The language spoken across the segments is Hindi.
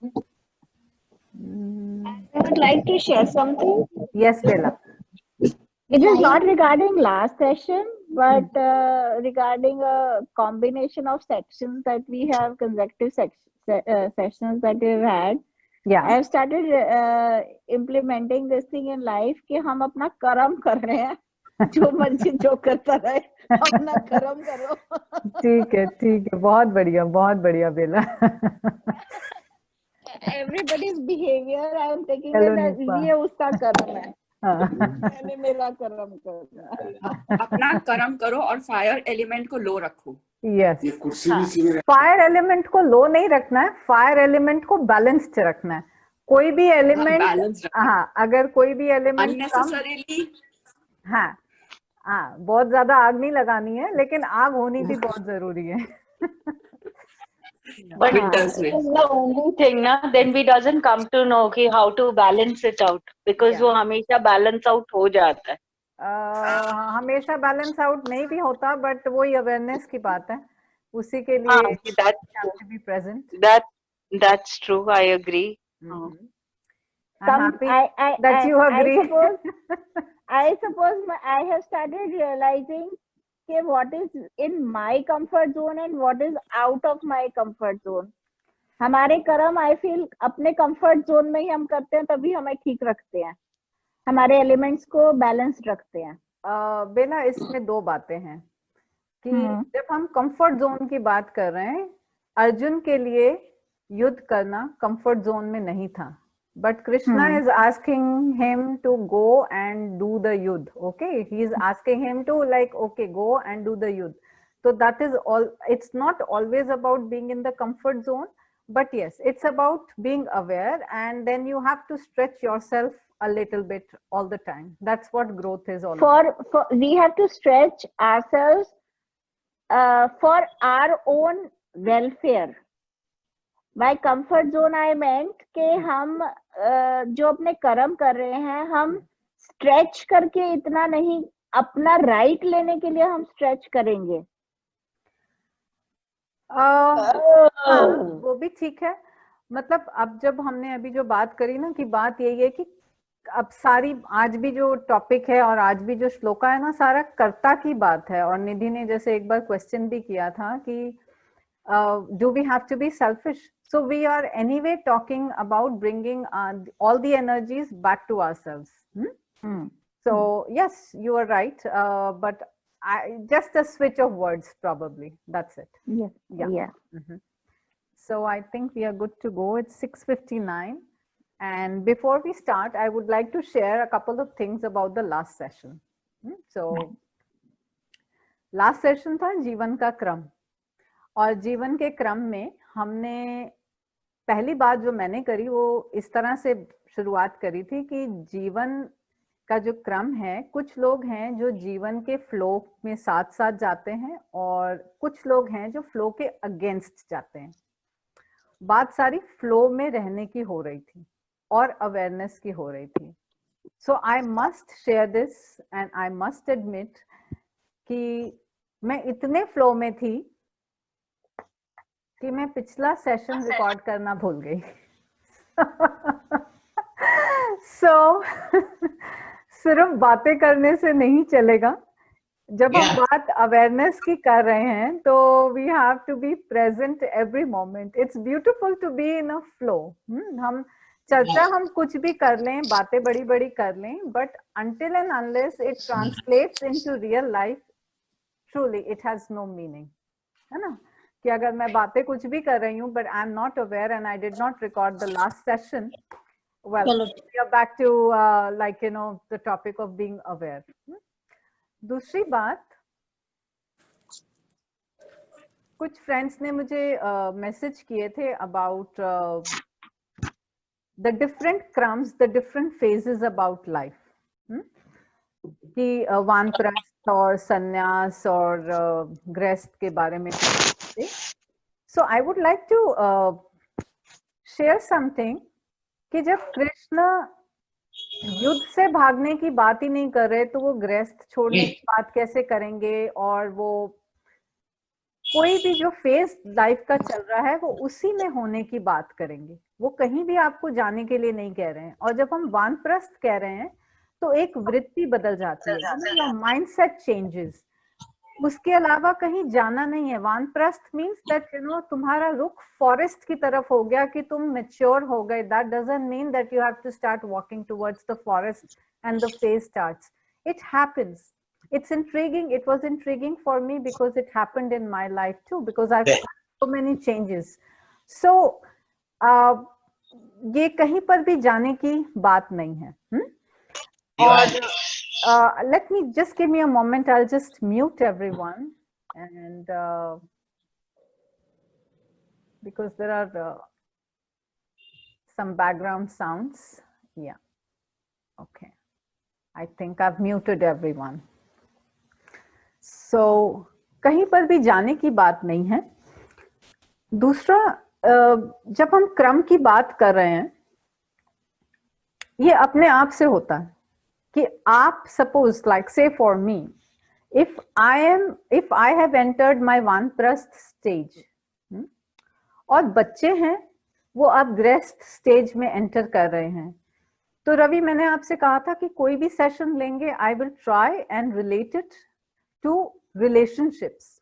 I would like to share something. Yes, Bella. It is not regarding last session, but regarding a combination of sections that we have, consecutive sessions that we've had. Yeah. I have started implementing this thing in life कि हम अपना कर्म कर रहे हैं, जो मर्जी जो करता रहे, अपना कर्म करो. ठीक है, बहुत बढ़िया बेला. Everybody's behavior, I am taking Hello, it as Nipa. ये उसका कर्म है. हाँ. मैंने मेरा कर्म करना. अपना कर्म करो और फायर एलिमेंट को लो रखो. यस, फायर एलिमेंट को लो नहीं रखना है, फायर एलिमेंट को बैलेंस्ड रखना है. कोई भी एलिमेंट, हाँ, अगर कोई भी एलिमेंट अननेसेसरीली, हाँ, बहुत ज्यादा आग नहीं लगानी है, लेकिन आग होनी भी बहुत जरूरी है. But this is the only thing ना, then we doesn't come to know कि how to balance it out, because वो हमेशा balance out हो जाता है. हमेशा बैलेंस आउट नहीं भी होता, बट वही अवेयरनेस की बात है, उसी के लिए have to be present. That's true, I agree. I'm happy that you agree. I suppose I have started realizing कि what is in my comfort zone and what is out of my comfort zone. हमारे कर्म I feel अपने comfort zone में ही हम करते हैं, तभी हमें ठीक रखते हैं, हमारे एलिमेंट्स को बैलेंस्ड रखते हैं. बेला, इसमें दो बातें हैं कि जब हम कंफर्ट जोन की बात कर रहे हैं, अर्जुन के लिए युद्ध करना कंफर्ट जोन में नहीं था, but Krishna is asking him to go and do the yuddh. Okay, he is asking him to like okay go and do the yuddh. So that is all. It's not always about being in the comfort zone, but yes, it's about being aware, and then you have to stretch yourself a little bit all the time. That's what growth is all about. We have to stretch ourselves for our own welfare. By comfort zone I meant कि हम जो अपने कर्म कर रहे हैं, हम stretch करके इतना नहीं, अपना right लेने के लिए हम stretch करेंगे. वो भी ठीक है. मतलब अब जब हमने अभी जो बात करी ना, कि बात यही है कि अब सारी आज भी जो टॉपिक है और आज भी जो श्लोका है ना, सारा कर्ता की बात है. और निधि ने जैसे एक बार क्वेश्चन भी किया था कि do we have to be selfish? So we are anyway talking about bringing all the energies back to ourselves. So yes, you are right, but just a switch of words probably. That's it. Yeah. So I think we are good to go. It's 6:59, and before we start, I would like to share a couple of things about the last session. So last session था जीवन का क्रम, और जीवन के क्रम में हमने पहली बात जो मैंने करी वो इस तरह से शुरुआत करी थी कि जीवन का जो क्रम है, कुछ लोग हैं जो जीवन के फ्लो में साथ साथ जाते हैं, और कुछ लोग हैं जो फ्लो के अगेंस्ट जाते हैं. बात सारी फ्लो में रहने की हो रही थी और अवेयरनेस की हो रही थी. So I must share this and I must admit कि मैं इतने फ्लो में थी कि मैं पिछला सेशन रिकॉर्ड करना भूल गई. सो सिर्फ बातें करने से नहीं चलेगा. जब हम बात अवेयरनेस की कर रहे हैं तो we have to be present every moment. It's beautiful to be in a flow. हम चर्चा हम कुछ भी कर लें, बातें बड़ी बड़ी कर लें, but until and unless it translates into real life, truly it has no meaning. है ना, कि अगर मैं बातें कुछ भी कर रही हूँ but I'm not aware and I did not record the last session, well, we are back to like you know the topic of being aware. दूसरी बात, कुछ फ्रेंड्स ने मुझे मैसेज किए थे about the different crumbs, the different phases about life. कि वानप्रस्थ और संन्यास और गृहस्थ के बारे में. So I would like to share something कि जब कृष्ण युद्ध से भागने की बात ही नहीं कर रहे, तो वो गृहस्थ छोड़ने की बात कैसे करेंगे, और वो कोई भी जो फेज लाइफ का चल रहा है वो उसी में होने की बात करेंगे. वो कहीं भी आपको जाने के लिए नहीं कह रहे हैं। और जब हम वानप्रस्थ कह रहे हैं तो एक वृत्ति बदल जाती है, योर माइंडसेट चेंजेस। उसके अलावा कहीं जाना नहीं है। वानप्रस्थ मीन्स दैट तुम्हारा रुख फॉरेस्ट की तरफ हो गया कि तुम मैच्योर हो गए। That doesn't mean that you have to start walking towards the forest and the phase starts. It happens. It's intriguing. It was intriguing for me because it happened in my life too, because I've had so many changes. So ये कहीं पर भी जाने की बात नहीं है. और let me just give me a moment. I'll just mute everyone, and because there are some background sounds. Yeah. Okay. I think I've muted everyone. So कहीं पर भी जाने की बात नहीं है. दूसरा, जब हम क्रम की बात कर रहे हैं, ये अपने आप से होता है कि आप सपोज लाइक से for me, if I have entered my वानप्रस्थ स्टेज, और बच्चे हैं वो अब गृहस्थ स्टेज में एंटर कर रहे हैं, तो रवि मैंने आपसे कहा था कि कोई भी सेशन लेंगे, I will try and relate it to relationships.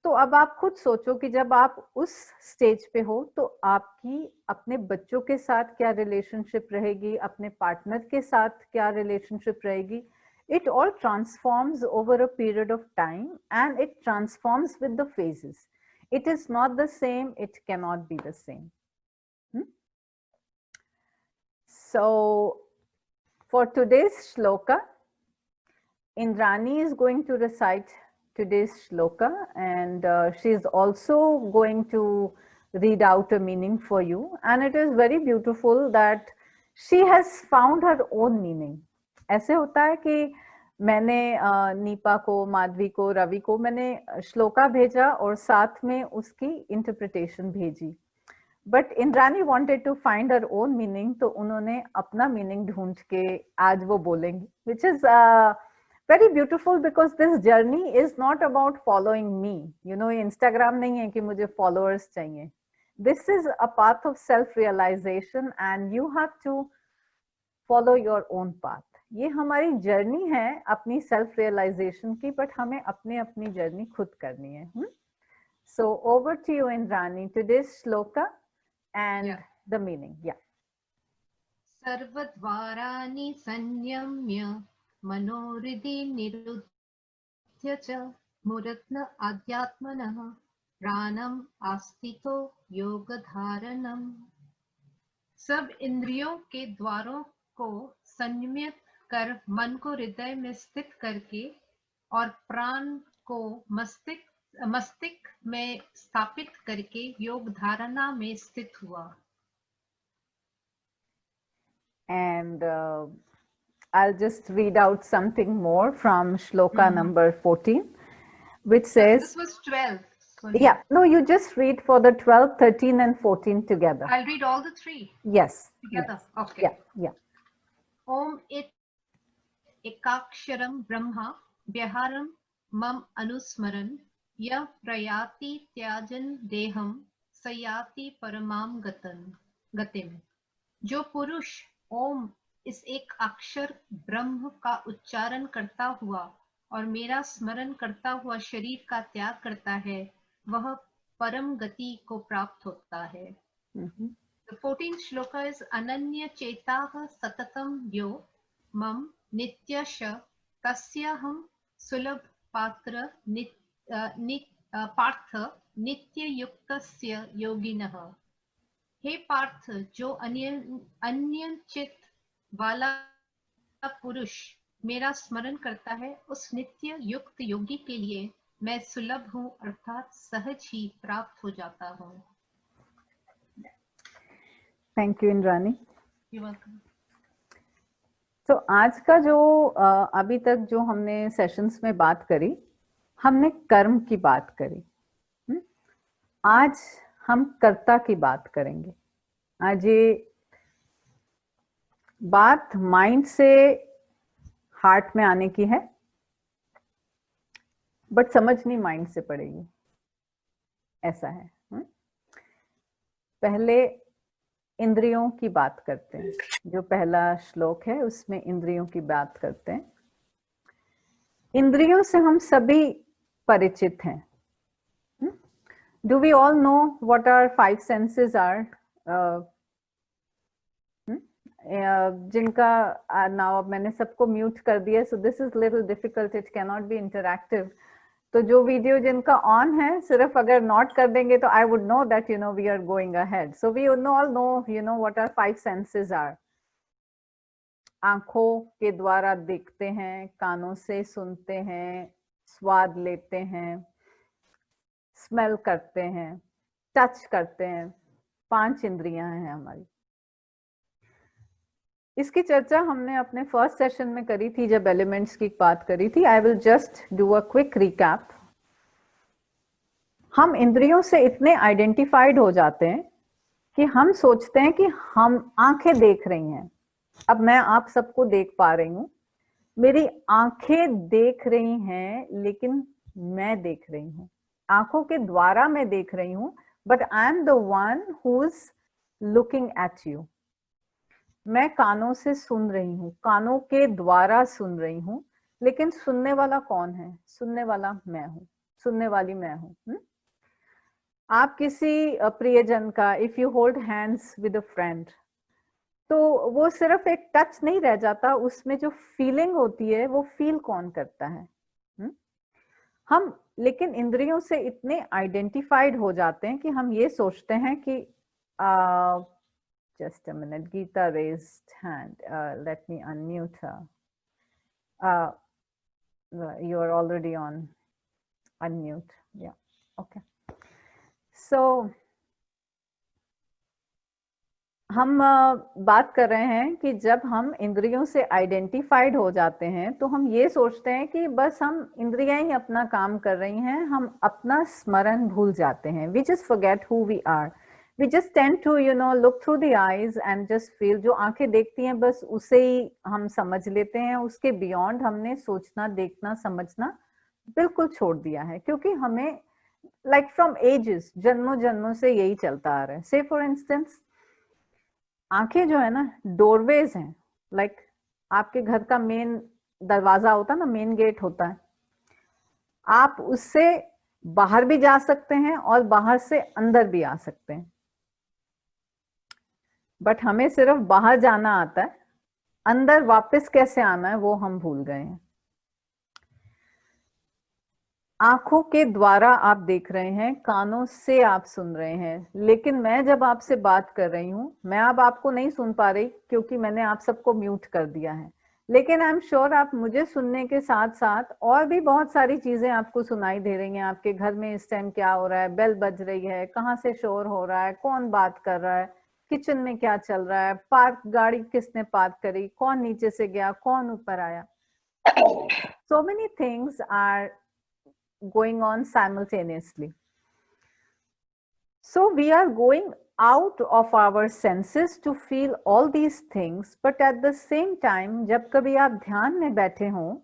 तो अब आप खुद सोचो कि जब आप उस स्टेज पे हो तो आपकी अपने बच्चों के साथ क्या रिलेशनशिप रहेगी, अपने पार्टनर के साथ क्या रिलेशनशिप रहेगी. It all transforms over a period of time and it transforms with the phases. It is not the same, it can not be the same. So for today's shloka, Indrani is going to recite today's shloka, and she is also going to read out a meaning for you, and it is very beautiful that she has found her own meaning. ऐसे होता है कि मैंने नीपा को, माधवी को, रवि को मैंने श्लोका भेजा और साथ में उसकी इंटरप्रिटेशन भेजी. But Indrani wanted to find her own meaning, तो उन्होंने अपना मीनिंग ढूंढ के आज वो बोलेंगी, which is very beautiful because this journey is not about following me. You know, Instagram नहीं है कि मुझे followers चाहिए. This is a path of self-realization and you have to follow your own path. ये हमारी जर्नी है अपनी सेल्फ रियलाइजेशन की, बट हमें अपनी जर्नी खुद करनी है. So over to you, Indrani, today's shloka and the meaning. Yeah. सर्वद्वाराणि संयम्य मनोहृदि निरुध्य च मुरत्न आध्यात्मनः प्राणम आस्तितो योगधारणम. सब इंद्रियों के द्वारों को संयमित कर मन को हृदय में स्थित करके और प्राण को मस्तिष्क में स्थापित करके योग धारणा में स्थित हुआ. And I'll just read out something more from shloka number 14, which says, this was 12. Yeah, no, you just read for the 12, 13 and 14 together. I'll read all the three. Yes. Together. Yes. Okay. Yeah. Om ekaksharam brahma vyaharam mam anusmaran यह प्रयाति त्याजन देहम सयाति परमाम गतिम. जो पुरुष ओम इस एक अक्षर ब्रह्म का उच्चारण करता हुआ और मेरा स्मरण करता हुआ शरीर का त्याग करता है, वह परम गति को प्राप्त होता है. The 14th shloka is ananya chetah satatam yo mam nityasha tasyaham sulabh patra Partha नित्य युक्तस्य योगिनः. हे पार्थ, जो अन्य चित वाला पुरुष मेरा स्मरण करता है, उस नित्य युक्त योगी के लिए मैं सुलभ हूँ, अर्थात सहज ही प्राप्त हो जाता हूँ. Thank you Indrani. You're welcome. तो आज का जो अभी तक जो हमने सेशंस में बात करी, हमने कर्म की बात करी. आज हम कर्ता की बात करेंगे. आज ये बात माइंड से हार्ट में आने की है, बट समझनी माइंड से पड़ेगी. ऐसा है. पहले इंद्रियों की बात करते हैं। जो पहला श्लोक है उसमें इंद्रियों की बात करते हैं। इंद्रियों से हम सभी परिचित हैं। Do we all know what our five senses are? जिनका now अब मैंने सबको म्यूट कर दिया, so this is little difficult, it cannot be interactive. तो जो वीडियो जिनका ऑन है सिर्फ अगर नोट कर देंगे तो I would know that you know we are going ahead. So we all know you know what our five senses are. आंखों के द्वारा देखते हैं, कानों से सुनते हैं, स्वाद लेते हैं, स्मेल करते हैं, टच करते हैं। 5 इंद्रियां हैं हमारी। इसकी चर्चा हमने अपने फर्स्ट सेशन में करी थी जब एलिमेंट्स की बात करी थी। I will just do a quick recap. हम इंद्रियों से इतने आइडेंटिफाइड हो जाते हैं कि हम सोचते हैं कि हम आंखें देख रही हैं। अब मैं आप सबको देख पा रही हूं, मेरी आंखें देख रही हैं, लेकिन मैं देख रही हूं। आंखों के द्वारा मैं देख रही हूं, but I am the one who is looking at you. मैं कानों से सुन रही हूँ, कानों के द्वारा सुन रही हूँ, लेकिन सुनने वाला कौन है? सुनने वाला मैं हूँ, सुनने वाली मैं हूँ। आप किसी प्रियजन का if you hold hands with a friend, तो वो सिर्फ एक टच नहीं रह जाता, उसमें जो फीलिंग होती है वो फील कौन करता है? हम लेकिन इंद्रियों से इतने आइडेंटिफाइड हो जाते हैं कि हम ये सोचते हैं कि just a minute, Geeta raised hand. Let me unmute her. You are already on unmute. Yeah, okay. So हम बात कर रहे हैं कि जब हम इंद्रियों से आइडेंटिफाइड हो जाते हैं तो हम ये सोचते हैं कि बस हम इंद्रियां ही अपना काम कर रही हैं, हम अपना स्मरण भूल जाते हैं। We just forget who we are. We just tend to you know look through the eyes and just feel, जो आंखें देखती हैं बस उसे ही हम समझ लेते हैं, उसके बियॉन्ड हमने सोचना, देखना, समझना बिल्कुल छोड़ दिया है, क्योंकि हमें like from ages, जन्मों जन्मों से यही चलता आ रहा है। Say for instance, आंखें जो है ना डोरवेज हैं, लाइक आपके घर का मेन दरवाजा होता है ना, मेन गेट होता है, आप उससे बाहर भी जा सकते हैं और बाहर से अंदर भी आ सकते हैं, बट हमें सिर्फ बाहर जाना आता है, अंदर वापस कैसे आना है वो हम भूल गए हैं। आंखों के द्वारा आप देख रहे हैं, कानों से आप सुन रहे हैं, लेकिन मैं जब आपसे बात कर रही हूं, मैं अब आपको नहीं सुन पा रही क्योंकि मैंने आप सबको म्यूट कर दिया है, लेकिन आई एम श्योर आप मुझे सुनने के साथ साथ और भी बहुत सारी चीजें आपको सुनाई दे रही हैं। आपके घर में इस टाइम क्या हो रहा है, बेल बज रही है, कहाँ से शोर हो रहा है, कौन बात कर रहा है, किचन में क्या चल रहा है, पार्क गाड़ी किसने पार्क करी, कौन नीचे से गया, कौन ऊपर आया। So many things are going on simultaneously. So we are going out of our senses to feel all these things, but at the same time जब कभी आप ध्यान में बैठे हों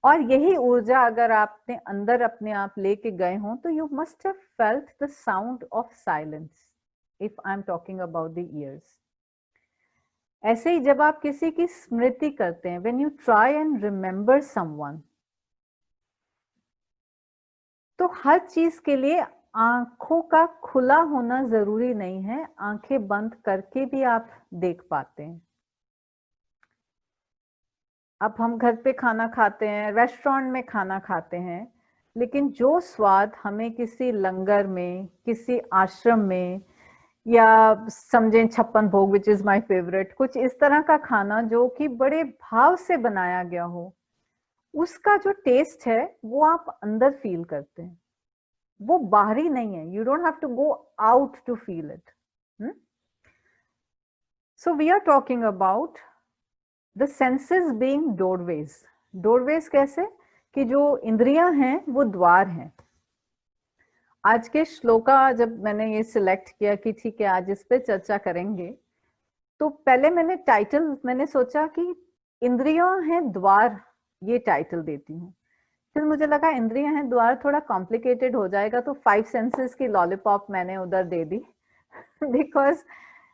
और यही ऊर्जा अगर आपने अंदर अपने आप लेके गए हों, तो you must have felt the sound of silence if I'm talking about the ears. ऐसे ही जब आप किसी की स्मृति करते हैं, when you try and remember someone, तो हर चीज के लिए आंखों का खुला होना जरूरी नहीं है, आंखें बंद करके भी आप देख पाते हैं। अब हम घर पे खाना खाते हैं, रेस्टोरेंट में खाना खाते हैं, लेकिन जो स्वाद हमें किसी लंगर में, किसी आश्रम में, या समझें 56 भोग विच इज माय फेवरेट, कुछ इस तरह का खाना जो कि बड़े भाव से बनाया गया हो, उसका जो टेस्ट है वो आप अंदर फील करते हैं, वो बाहरी नहीं है। You don't have to go out to feel it. So we are talking about the senses being doorways. Doorways कैसे? कि जो इंद्रियां हैं वो द्वार हैं। आज के श्लोका जब मैंने ये सिलेक्ट किया कि ठीक है आज इस पे चर्चा करेंगे, तो पहले मैंने सोचा कि इंद्रियां हैं द्वार, ये टाइटल देती हूँ। फिर मुझे लगा इंद्रियां हैं द्वार थोड़ा कॉम्प्लिकेटेड हो जाएगा, तो 5 सेंसेस की लॉलीपॉप मैंने उधर दे दी because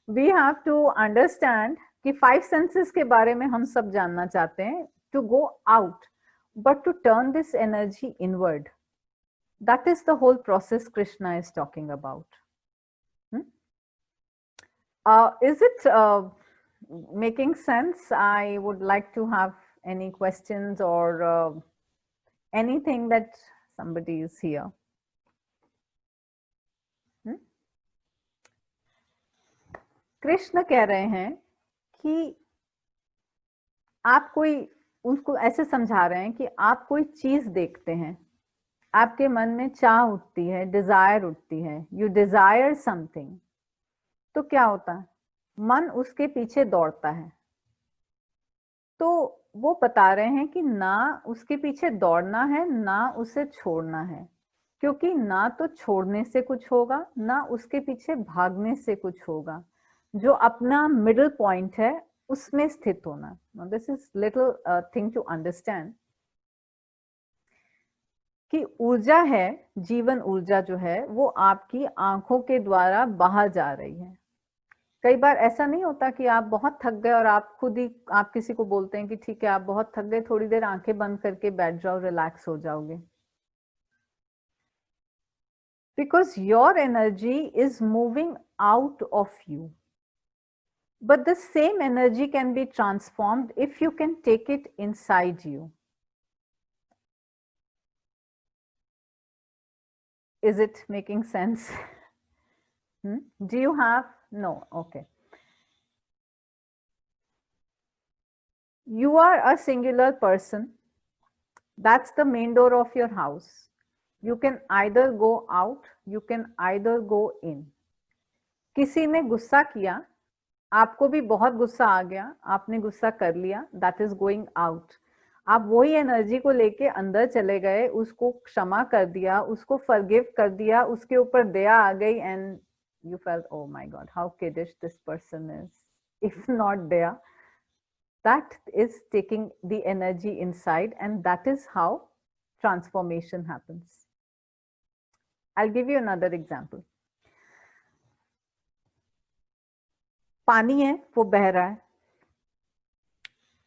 we have to understand कि 5 senses के बारे में हम सब जानना चाहते हैं, to go out, but to turn this energy inward. That is the whole process Krishna is talking about. Is it making sense? I would like to have any questions or anything that somebody is here. Krishna कह रहे हैं कि आप कोई, उसको ऐसे समझा रहे हैं कि आप कोई चीज देखते हैं, आपके मन में चाह उठती है, डिजायर उठती है, यू डिजायर समथिंग, तो क्या होता है, मन उसके पीछे दौड़ता है। तो वो बता रहे हैं कि ना उसके पीछे दौड़ना है, ना उसे छोड़ना है, क्योंकि ना तो छोड़ने से कुछ होगा, ना उसके पीछे भागने से कुछ होगा। जो अपना मिडिल पॉइंट है उसमें स्थित होना। This is little thing to understand कि ऊर्जा है, जीवन ऊर्जा जो है वो आपकी आंखों के द्वारा बाहर जा रही है। कई बार ऐसा नहीं होता कि आप बहुत थक गए और आप खुद ही आप किसी को बोलते हैं कि ठीक है आप बहुत थक गए, थोड़ी देर आंखें बंद करके बैठ जाओ, रिलैक्स हो जाओगे। Because your energy is moving out of you, but the same energy can be transformed if you can take it inside you. Is it making sense? Do you have? No. Okay. You are a singular person. That's the main door of your house. You can either go out, you can either go in. किसी ने गुस्सा किया, आपको भी बहुत गुस्सा आ गया, आपने गुस्सा कर लिया, दैट इज गोइंग आउट। आप वही एनर्जी को लेके अंदर चले गए, उसको क्षमा कर दिया, उसको फॉरगिव कर दिया, उसके ऊपर दया आ गई and you felt oh my God how kiddish this person is. If not Daya, that is taking the energy inside and that is how transformation happens. I will give you another example. पानी है, वो बह रहा है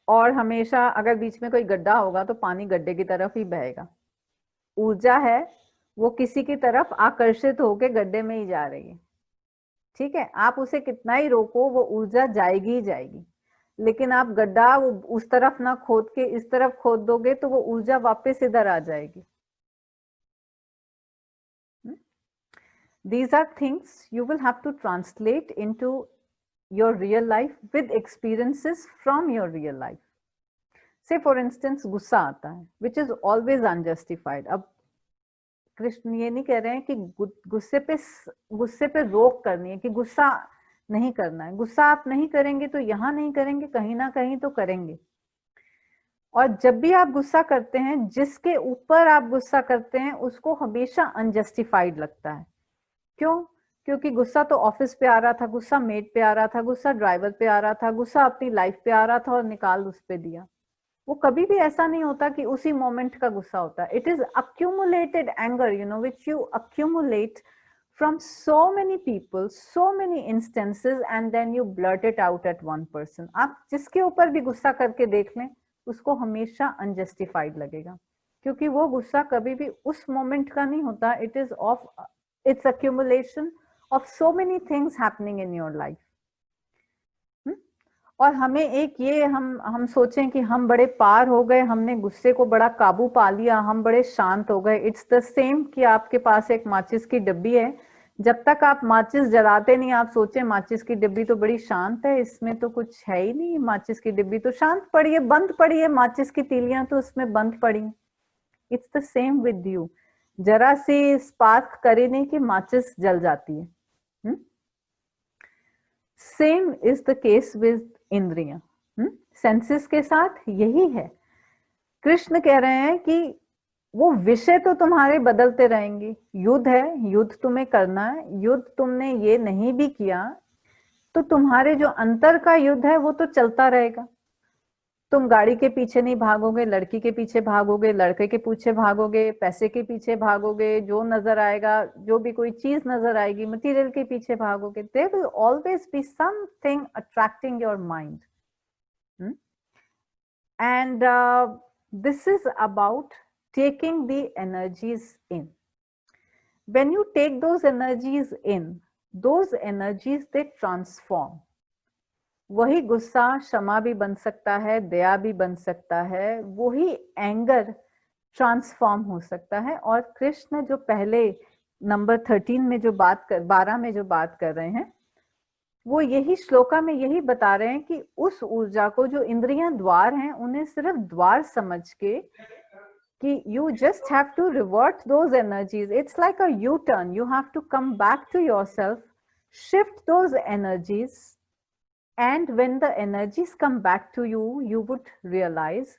और हमेशा अगर बीच में कोई गड्ढा होगा तो पानी गड्ढे की तरफ ही बहेगा। ऊर्जा है, वो किसी की तरफ आकर्षित होकर गड्ढे में ही जा रही है। ठीक है, आप उसे कितना ही रोको वो ऊर्जा जाएगी ही जाएगी, लेकिन आप गड्ढा वो उस तरफ ना खोद के इस तरफ खोद दोगे तो वो ऊर्जा वापस इधर आ जाएगी। These are things you will have to translate into your real life with experiences from your real life. Say for instance गुस्सा आता है which is always unjustified. अब कृष्ण ये नहीं कह रहे हैं कि गुस्से पे रोक करनी है, कि गुस्सा नहीं करना है। गुस्सा आप नहीं करेंगे तो यहाँ नहीं करेंगे, कहीं ना कहीं तो करेंगे। और जब भी आप गुस्सा करते हैं, जिसके ऊपर आप गुस्सा करते हैं उसको हमेशा अनजस्टिफाइड लगता है। क्यों? क्योंकि गुस्सा तो ऑफिस पे आ रहा था, गुस्सा मेट पे आ रहा था, गुस्सा ड्राइवर पे आ रहा था, गुस्सा अपनी लाइफ पे आ रहा था और निकाल उस पे दिया। वो कभी भी ऐसा नहीं होता कि उसी मोमेंट का गुस्सा होता है। It is accumulated anger, you know, which you accumulate from so many people, so many instances and then you blurt it out at one person. आप जिसके ऊपर भी गुस्सा करके देख लें, उसको हमेशा अनजस्टिफाइड लगेगा, क्योंकि वो गुस्सा कभी भी उस मोमेंट का नहीं होता। It is of its accumulation of so many things happening in your life. और हमें एक ये हम सोचें कि हम बड़े पार हो गए, हमने गुस्से को बड़ा काबू पा लिया, हम बड़े शांत हो गए। इट्स द सेम कि आपके पास एक माचिस की डिब्बी है, जब तक आप माचिस जलाते नहीं आप सोचें माचिस की डिब्बी तो बड़ी शांत है, इसमें तो कुछ है ही नहीं, माचिस की डिब्बी तो शांत पड़ी है, बंद पड़ी है, माचिस की तीलियां तो उसमें बंद पड़ी। It's the same with you. जरा सी स्पार्क करे नहीं कि माचिस जल जाती है। Same is the case with इंद्रियां, सेंसेस के साथ यही है। कृष्ण कह रहे हैं कि वो विषय तो तुम्हारे बदलते रहेंगे। युद्ध है, युद्ध तुम्हें करना है, युद्ध तुमने ये नहीं भी किया तो तुम्हारे जो अंतर का युद्ध है वो तो चलता रहेगा। तुम गाड़ी के पीछे नहीं भागोगे, लड़की के पीछे भागोगे, लड़के के पीछे भागोगे, पैसे के पीछे भागोगे, जो नजर आएगा, जो भी कोई चीज नजर आएगी, मटेरियल के पीछे भागोगे. There will always be something attracting your mind. And this is about taking the energies in. When you take those energies in, those energies they transform. वही गुस्सा क्षमा भी बन सकता है, दया भी बन सकता है, वही एंगर ट्रांसफॉर्म हो सकता है. और कृष्ण जो पहले नंबर 13 में जो 12 में जो बात कर रहे हैं, वो यही श्लोका में यही बता रहे हैं कि उस ऊर्जा को, जो इंद्रियां द्वार हैं, उन्हें सिर्फ द्वार समझ के कि you just have to revert those energies. It's like a U-turn. You have to come back to yourself, shift those energies. And when the energies come back to you, you would realize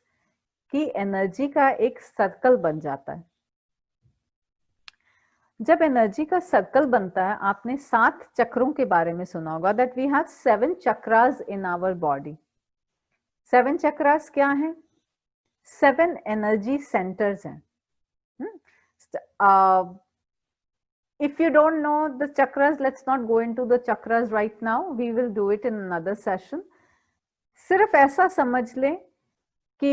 कि एनर्जी का एक सर्कल बन जाता है. जब एनर्जी का सर्कल बनता है, आपने 7 चक्रों के बारे में सुना होगा, that we have 7 chakras in our body. 7 chakras क्या हैं? 7 energy centers हैं. If you don't know the chakras, let's not go into the chakras right now. We will do it in another session. सिर्फ ऐसा समझ लें कि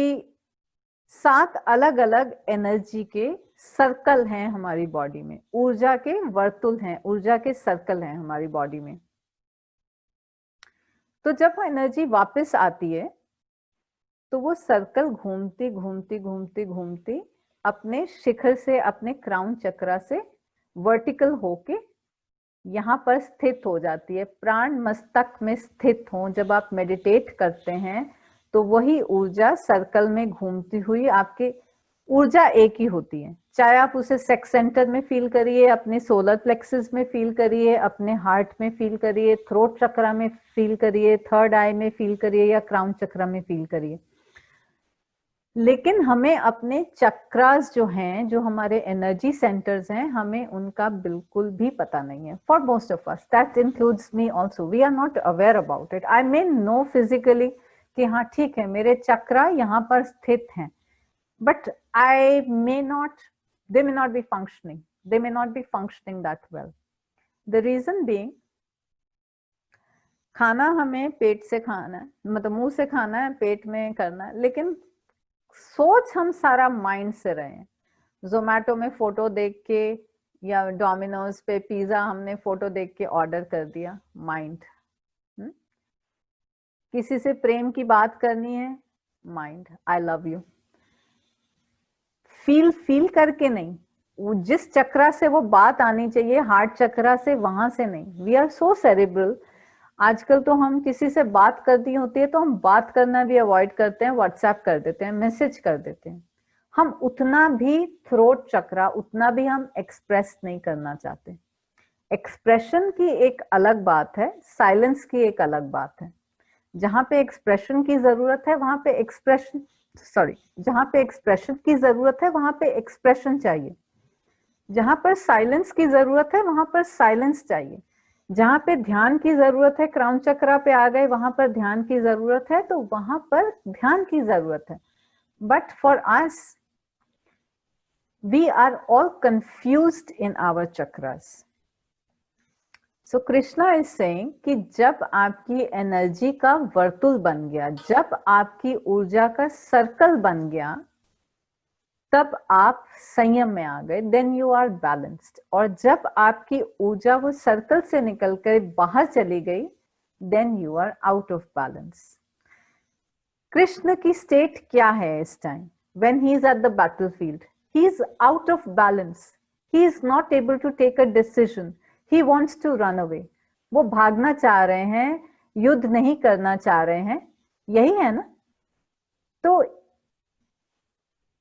7 अलग अलग एनर्जी के सर्कल हैं हमारी बॉडी में, ऊर्जा के वर्तुल हैं, ऊर्जा के सर्कल हैं हमारी बॉडी में. तो जब वो एनर्जी वापस आती है, तो वो सर्कल घूमती घूमती घूमती घूमती अपने शिखर से, अपने क्राउन चक्रा से वर्टिकल होके यहाँ पर स्थित हो जाती है. प्राण मस्तक में स्थित हो. जब आप मेडिटेट करते हैं तो वही ऊर्जा सर्कल में घूमती हुई, आपकी ऊर्जा एक ही होती है. चाहे आप उसे सेक्स सेंटर में फील करिए, अपने सोलर प्लेक्सस में फील करिए, अपने हार्ट में फील करिए, थ्रोट चक्रा में फील करिए, थर्ड आई में फील करिए, या क्राउन चक्रा में फील करिए. लेकिन हमें अपने चक्रास जो हैं, जो हमारे एनर्जी सेंटर्स हैं, हमें उनका बिल्कुल भी पता नहीं है. For most of us, that includes me also, we are not aware about it. I may know physically कि हाँ ठीक है, मेरे चक्रा यहाँ पर स्थित हैं, but I may not, they may not be functioning, they may not be functioning that well. The reason being, खाना हमें पेट से खाना है, मतलब मुंह से खाना है, पेट में करना है, लेकिन सोच हम सारा माइंड से रहे हैं. जोमेटो में फोटो देख के या डोमिनोज पे पिज्जा हमने फोटो देख के ऑर्डर कर दिया, माइंड. किसी से प्रेम की बात करनी है, mind, I love you. Feel करके नहीं, वो जिस चक्रा से वो बात आनी चाहिए, हार्ट चक्रा से, वहां से नहीं. We are so cerebral. आजकल तो हम किसी से बात करनी होती है तो हम बात करना भी अवॉइड करते हैं, व्हाट्सएप कर देते हैं, मैसेज कर देते हैं. हम उतना भी थ्रोट चक्रा, उतना भी हम एक्सप्रेस नहीं करना चाहते. एक्सप्रेशन की एक अलग बात है, साइलेंस की एक अलग बात है. जहां पे एक्सप्रेशन की जरूरत है वहां पे एक्सप्रेशन, जहां पे एक्सप्रेशन की जरूरत है वहां पे एक्सप्रेशन चाहिए. जहां पर साइलेंस की जरूरत है वहां पर साइलेंस चाहिए. जहां पे ध्यान की जरूरत है, क्राउन चक्रा पे आ गए, वहां पर ध्यान की जरूरत है, तो वहां पर ध्यान की जरूरत है. But for us, we are all confused in our chakras. So Krishna is saying कि जब आपकी एनर्जी का वर्तुल बन गया, जब आपकी ऊर्जा का सर्कल बन गया, तब आप संयम में आ गए, देन यू आर बैलेंस्ड. और जब आपकी ऊर्जा वो सर्कल से निकलकर बाहर चली गई, then you are out of balance. Krishna की स्टेट क्या है इस time? When he is at the battlefield, he is out of balance. He is not able to take a decision. He wants to run away. वो भागना चाह रहे हैं, युद्ध नहीं करना चाह रहे हैं. यही है ना? तो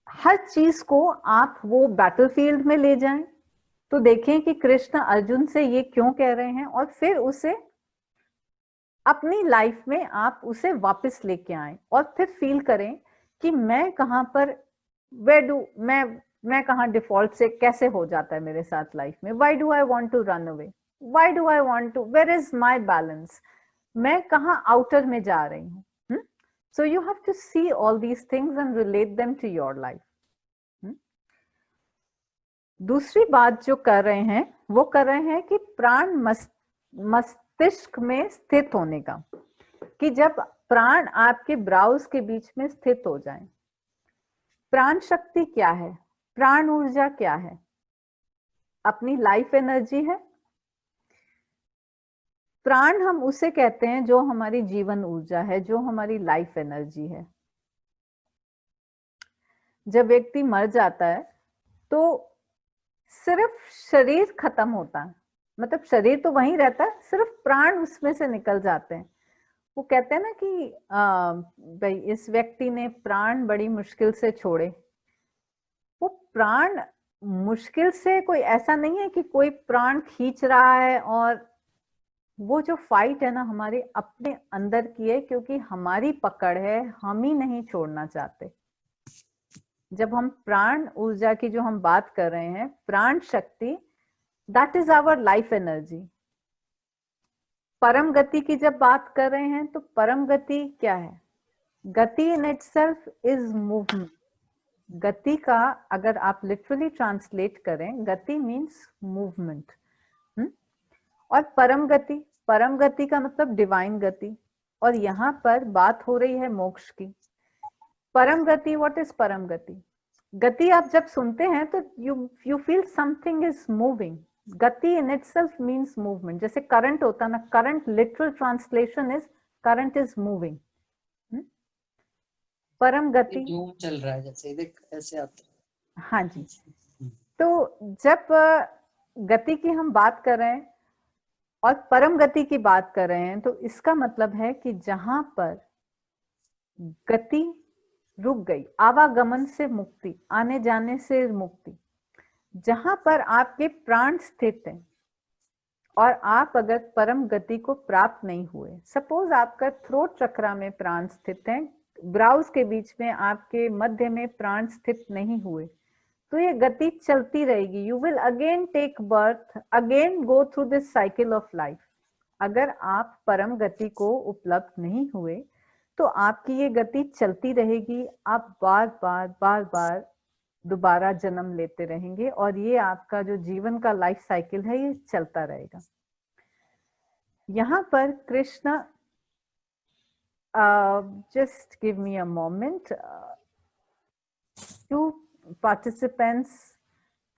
हर चीज को आप वो बैटलफील्ड में ले जाएं, तो देखें कि कृष्ण अर्जुन से ये क्यों कह रहे हैं, और फिर उसे अपनी लाइफ में आप उसे वापस लेके आए, और फिर फील करें कि मैं कहां पर, मैं कहाँ डिफॉल्ट से कैसे हो जाता है मेरे साथ लाइफ में. Why do I want to run away, why do I want to, where is my balance, मैं कहाँ आउटर में जा रही हूँ. So you have to see all these things and relate them to your life. दूसरी बात जो कर रहे हैं वो कर रहे हैं कि प्राण मस्तिष्क में स्थित होने का, कि जब प्राण आपके ब्राउज के बीच में स्थित हो जाएं। प्राण शक्ति क्या है? प्राण ऊर्जा क्या है? अपनी लाइफ एनर्जी है। प्राण हम उसे कहते हैं जो हमारी जीवन ऊर्जा है, जो हमारी लाइफ एनर्जी है। जब व्यक्ति मर जाता है तो सिर्फ शरीर खत्म होता है, मतलब शरीर तो वहीं रहता है, सिर्फ प्राण उसमें से निकल जाते हैं। वो कहते हैं ना कि भाई इस व्यक्ति ने प्राण बड़ी मुश्किल से छोड़े। वो प्राण मुश्किल से कोई ऐसा नहीं है कि कोई प्राण खींच रहा है, और वो जो फाइट है ना हमारे अपने अंदर की है, क्योंकि हमारी पकड़ है, हम ही नहीं छोड़ना चाहते। जब हम प्राण ऊर्जा की जो हम बात कर रहे हैं, प्राण शक्ति, that is our life energy. परम गति की जब बात कर रहे हैं तो परम गति क्या है? गति इन इटसेल्फ इज मूवमेंट। गति का अगर आप लिटरली ट्रांसलेट करें, गति मीन्स मूवमेंट। और परम गति का मतलब डिवाइन गति। और यहाँ पर बात हो रही है मोक्ष की। परम गति, व्हाट इज परम गति? गति आप जब सुनते हैं तो you feel something is moving. गति इन इटसेल्फ मीन्स मूवमेंट। जैसे करंट होता ना, current literal translation is current is moving. परम गति जो चल रहा है, जैसे देख ऐसे आता है। हाँ जी। तो जब गति की हम बात कर रहे हैं और परम गति की बात कर रहे हैं, तो इसका मतलब है कि जहां पर गति रुक गई, आवागमन से मुक्ति, आने जाने से मुक्ति, जहां पर आपके प्राण स्थित हैं और आप अगर परम गति को प्राप्त नहीं हुए, सपोज आपका थ्रोट चक्रा में प्राण स्थित हैं, ब्राउज के बीच में आपके मध्य में प्राण स्थित नहीं हुए, तो ये गति चलती रहेगी। You will again take birth, again go through this cycle of life. अगर आप परम गति को उपलब्ध नहीं हुए तो आपकी ये गति चलती रहेगी। आप बार बार दोबारा जन्म लेते रहेंगे और ये आपका जो जीवन का लाइफ साइकिल है ये चलता रहेगा। यहाँ पर Krishna, just give me a moment. Two participants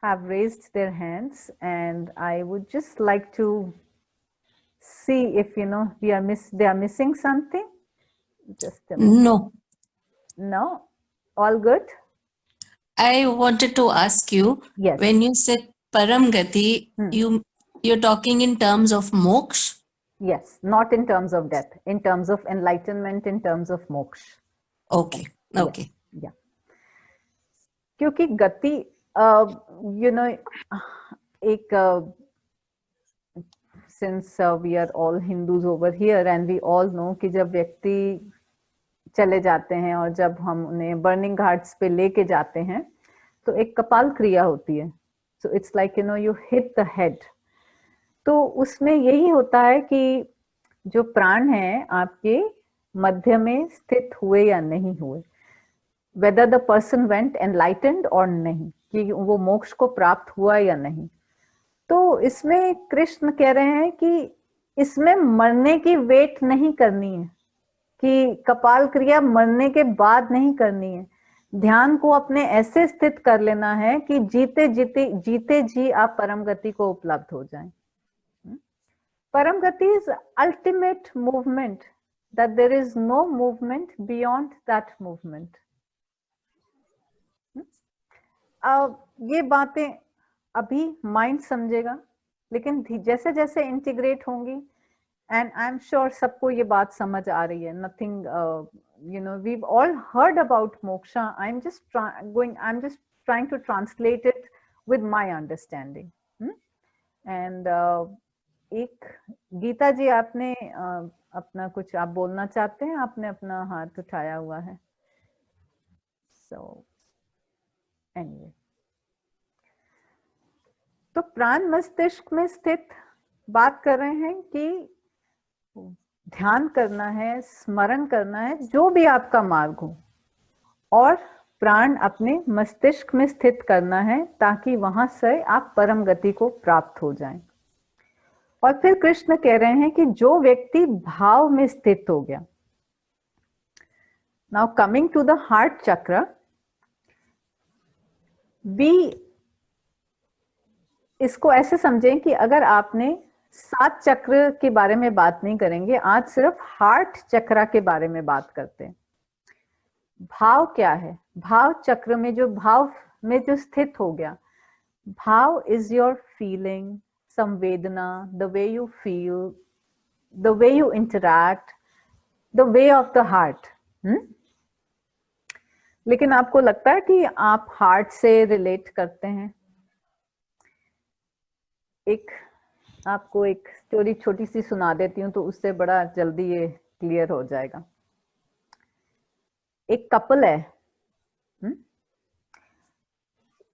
have raised their hands and I would just like to see if they are missing something. Just a moment. No, all good. I wanted to ask you, Yes. when you said Param Gati, you're talking in terms of moksha? Yes, not in terms of death, in terms of enlightenment, in terms of moksha. Okay, okay. Yeah. क्योंकि गति एक since we are all Hindus over here and we all know कि जब व्यक्ति चले जाते हैं और जब हम उन्हें बर्निंग घाट्स पे लेके जाते हैं तो एक कपाल क्रिया होती है। So it's like you hit the head. तो उसमें यही होता है कि जो प्राण हैं आपके मध्य में स्थित हुए या नहीं हुए, whether the person went enlightened or नहीं, कि वो मोक्ष को प्राप्त हुआ या नहीं। तो इसमें कृष्ण कह रहे हैं कि इसमें मरने की वेट नहीं करनी है, कि कपाल क्रिया मरने के बाद नहीं करनी है। ध्यान को अपने ऐसे स्थित कर लेना है कि जीते जी आप परम गति को उपलब्ध हो जाएं। परम गति is ultimate movement, that there is no movement beyond that movement. ये बातें अभी माइंड समझेगा, लेकिन जैसे जैसे इंटीग्रेट होंगी, एंड आई एम श्योर सबको ये बात समझ आ रही है। Nothing, we've all heard about moksha. I'm just trying to translate it with my understanding. And एक गीता जी, आपने अपना कुछ आप बोलना चाहते हैं? आपने अपना हाथ उठाया हुआ है। So anyway, तो प्राण मस्तिष्क में स्थित बात कर रहे हैं कि ध्यान करना है, स्मरण करना है, जो भी आपका मार्ग हो, और प्राण अपने मस्तिष्क में स्थित करना है ताकि वहां से आप परम गति को प्राप्त हो जाएं। और फिर कृष्ण कह रहे हैं कि जो व्यक्ति भाव में स्थित हो गया, now coming to the heart chakra, भी इसको ऐसे समझें कि अगर आपने 7 चक्र के बारे में बात नहीं करेंगे, आज सिर्फ हार्ट चक्र के बारे में बात करते हैं। भाव क्या है? भाव चक्र में जो भाव में जो स्थित हो गया, भाव इज योर फीलिंग, संवेदना, the way you feel, the way you interact, the way of the heart. लेकिन आपको लगता है कि आप हार्ट से रिलेट करते हैं? आपको एक स्टोरी छोटी सी सुना देती हूँ तो उससे बड़ा जल्दी ये क्लियर हो जाएगा। एक कपल है,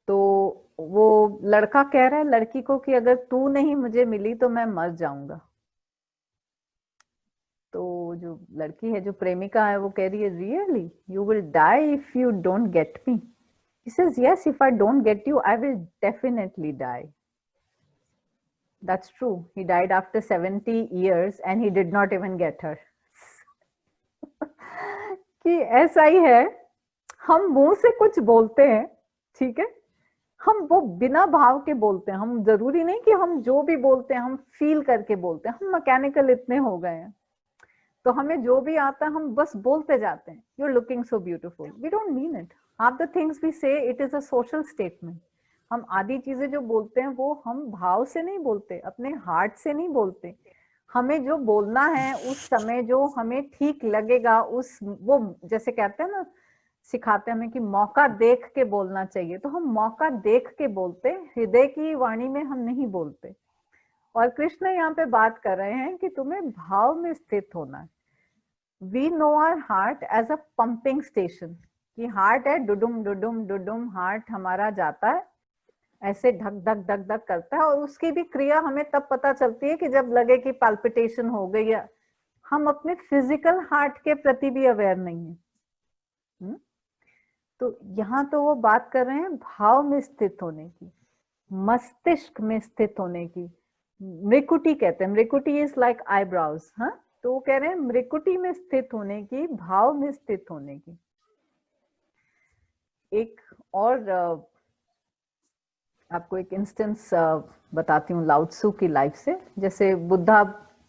तो वो लड़का कह रहा है लड़की को कि अगर तू नहीं मुझे मिली तो मैं मर जाऊंगा। तो जो लड़की है, जो प्रेमिका है, वो कह रही है, really you will die if you don't get me? He says, yes, if I don't get you I will definitely die. That's true. He died after 70 years and he did not even get her. कि ऐसा ही है, हम मुंह से कुछ बोलते हैं, ठीक है, हम वो बिना भाव के बोलते हैं। हम जरूरी नहीं कि हम जो भी बोलते हैं हम फील करके बोलते हैं। हम मैकेनिकल इतने हो गए हैं, तो हमें जो भी आता है हम बस बोलते जाते हैं। You're looking so beautiful. We don't mean it. Half the things we say, it is a social statement. हम आधी चीजें जो बोलते हैं वो हम भाव से नहीं बोलते, अपने हार्ट से नहीं बोलते। हमें जो बोलना है उस समय जो हमें ठीक लगेगा, उस वो जैसे कहते हैं ना, सिखाते हमें कि मौका देख के बोलना चाहिए, तो हम मौका देख के बोलते, हृदय की वाणी में हम नहीं बोलते। और कृष्ण यहाँ पे बात कर रहे हैं कि तुम्हें भाव में स्थित होना है। We know our heart as a pumping station, कि हार्ट है, डुडुम डुडुम डुडुम, हार्ट हमारा जाता है, ऐसे धक धक धक धक करता है। और उसकी भी क्रिया हमें तब पता चलती है कि जब लगे कि पाल्पिटेशन हो गई, या हम अपने फिजिकल हार्ट के प्रति भी अवेयर नहीं है। तो यहाँ तो वो बात कर रहे हैं भाव में स्थित होने की, मस्तिष्क में स्थित होने की। मृकुटी कहते हैं, मृकुटी इज लाइक आईब्राउज। हाँ, तो वो कह रहे हैं मृकुटी में स्थित होने की, भाव में स्थित होने की। एक और आपको एक इंस्टेंस बताती हूँ लाओ त्सु की लाइफ से। जैसे बुद्धा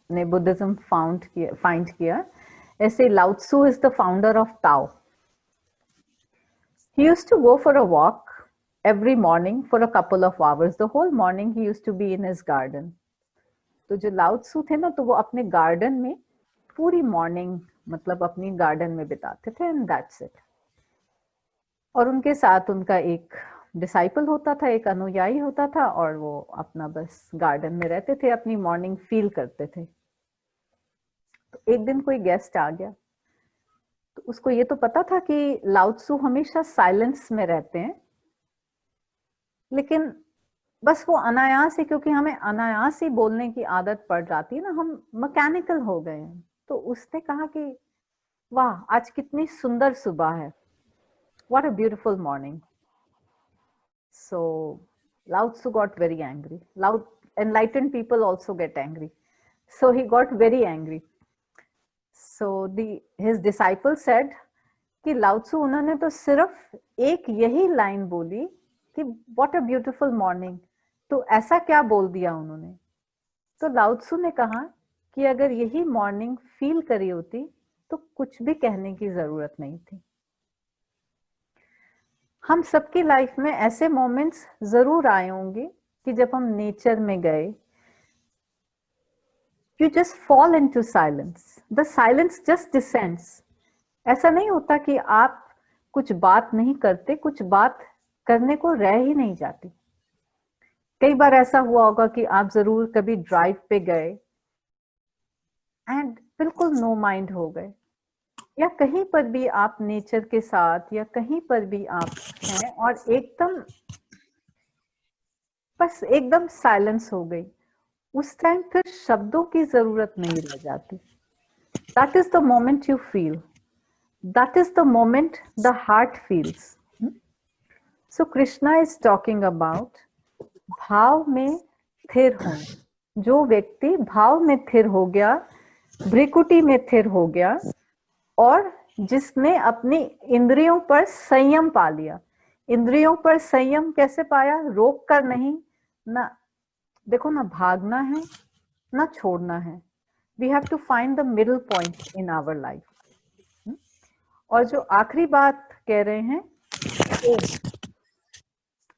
ने बुद्धिज्म फाइंड किया, ऐसे Lao Tzu is the founder of Tao. He used to go for a walk every morning for a couple of hours. The whole morning he used to be in his garden. तो जो लाओ त्सु थे ना, तो वो अपने गार्डन में पूरी मॉर्निंग मतलब अपनी गार्डन में बिताते थे, एंड दैट्स इट। और उनके साथ उनका एक डिसाइपल होता था, एक अनुयायी होता था, और वो अपना बस गार्डन में रहते थे, अपनी मॉर्निंग फील करते थे। तो एक दिन कोई गेस्ट आ गया, तो उसको ये तो पता था कि लाओ त्सु हमेशा साइलेंस में रहते हैं, लेकिन बस वो अनायास ही, क्योंकि हमें अनायास ही बोलने की आदत पड़ जाती है ना, हम मैकेनिकल हो गए हैं। तो उसने कहा कि वाह, आज कितनी सुंदर सुबह है, what a beautiful morning. So Lao Tzu got very angry. Enlightened people also get angry. So he got very angry. So his disciple said कि Lao Tzu उन्होंने तो सिर्फ एक यही लाइन बोली कि what a beautiful morning, तो ऐसा क्या बोल दिया उन्होंने? तो Lao Tzu ने कहा कि अगर यही मॉर्निंग फील करी होती तो कुछ भी कहने की जरूरत नहीं थी। हम सबकी लाइफ में ऐसे मोमेंट्स जरूर आए होंगे कि जब हम नेचर में गए, you just fall into silence, the silence just descends. ऐसा नहीं होता कि आप कुछ बात नहीं करते, कुछ बात करने को रह ही नहीं जाती। कई बार ऐसा हुआ होगा कि आप जरूर कभी ड्राइव पे गए एंड बिल्कुल नो माइंड हो गए, या कहीं पर भी आप नेचर के साथ, या कहीं पर भी आप हैं और एकदम साइलेंस हो गई। उस टाइम फिर शब्दों की जरूरत नहीं रह जाती। That is the moment you feel. That is the moment the heart feels. So Krishna is talking about भाव में स्थिर होना। जो व्यक्ति भाव में स्थिर हो गया, भ्रिकुटी में स्थिर हो गया, और जिसने अपनी इंद्रियों पर संयम पा लिया। इंद्रियों पर संयम कैसे पाया? रोक कर नहीं, ना देखो, ना भागना है ना छोड़ना है। We have to find the middle point in our life. और जो आखिरी बात कह रहे हैं,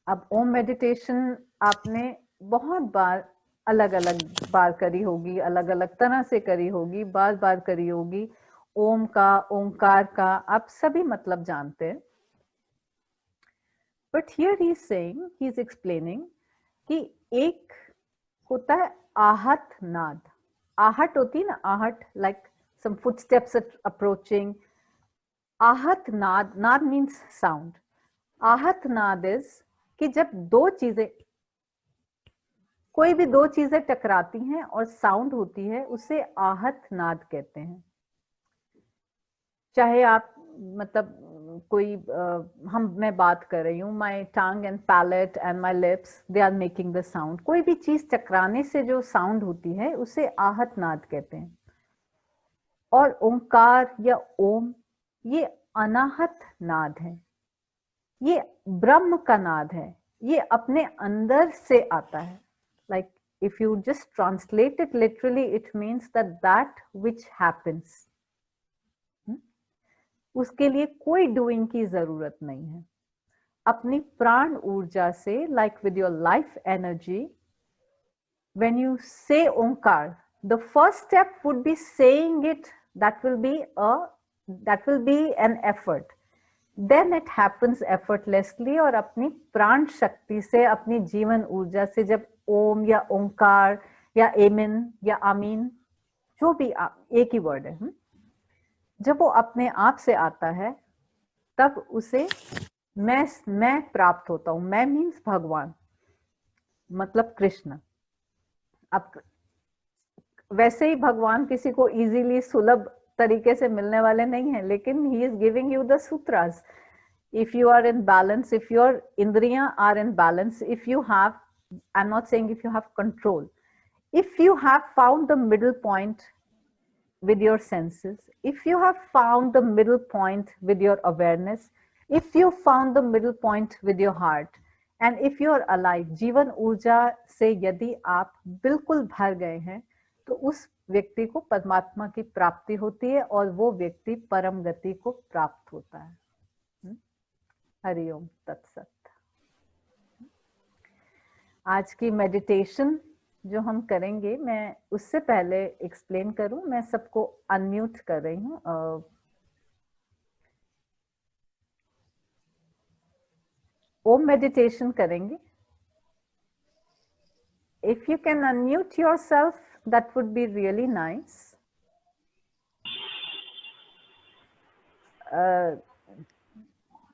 अब ओम मेडिटेशन आपने बहुत बार अलग अलग बार करी होगी, अलग अलग तरह से करी होगी, बार बार करी होगी। ओम का, ओंकार का आप सभी मतलब जानते हैं। But here he is saying, he is explaining कि एक होता है आहत नाद। आहट होती है ना, आहट, लाइक सम फुटस्टेप्स अप्रोचिंग। आहत नाद, नाद मीन्स साउंड। आहत नाद इज कि जब दो चीजें, कोई भी दो चीजें टकराती हैं और साउंड होती है, उसे आहत नाद कहते हैं। चाहे आप मतलब कोई मैं बात कर रही हूँ, my tongue and palate and my lips they are making the sound. कोई भी चीज टकराने से जो साउंड होती है उसे आहत नाद कहते हैं। और ओंकार या ओम, ये अनाहत नाद है, ये ब्रह्म का नाद है, ये अपने अंदर से आता है। Like if you just translate it literally, it means that which happens. उसके लिए कोई डूइंग की जरूरत नहीं है। अपनी प्राण ऊर्जा से, like with your life energy, when you say Omkar, the first step would be saying it, that will be an effort, then it happens effortlessly. और अपनी प्राण शक्ति से, अपनी जीवन ऊर्जा से जब ओम या ओंकार या एमिन या आमीन, जो भी एक ही वर्ड है, जब वो अपने आप से आता है, तब उसे मैं प्राप्त होता हूं। मैं मीन्स भगवान, मतलब कृष्ण। अब वैसे ही भगवान किसी को इजीली, सुलभ तरीके से मिलने वाले नहीं है, लेकिन he is giving you the sutras. If you are in balance, if your इंद्रियां are in balance, if you have, I am not saying if you have control, if you have found the middle point with your senses, if you have found the middle point with your awareness, if you found the middle point with your heart, and if you are alive, जीवन ऊर्जा से यदि आप बिल्कुल भर गए हैं, तो उस व्यक्ति को परमात्मा की प्राप्ति होती है और वो व्यक्ति परम गति को प्राप्त होता है। हरिओम तत्सत। आज की मेडिटेशन जो हम करेंगे, मैं उससे पहले एक्सप्लेन करूं, मैं सबको अनम्यूट कर रही हूं। ओम मेडिटेशन करेंगे। If you can unmute yourself, that would be really nice.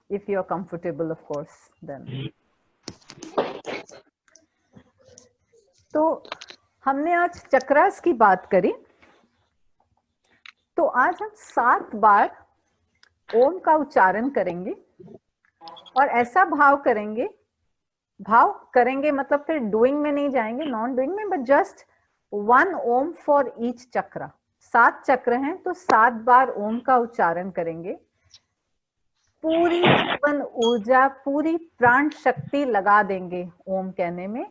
If you are comfortable, of course, then. तो हमने आज चक्रास की बात करी, तो आज हम 7 बार ओम का उच्चारण करेंगे और ऐसा भाव करेंगे मतलब फिर डूइंग में नहीं जाएंगे, नॉन डूइंग में, but just 1 Om for each chakra. 7 चक्र हैं तो 7 बार ओम का उच्चारण करेंगे। पूरी जीवन ऊर्जा, पूरी प्राण शक्ति लगा देंगे ओम कहने में।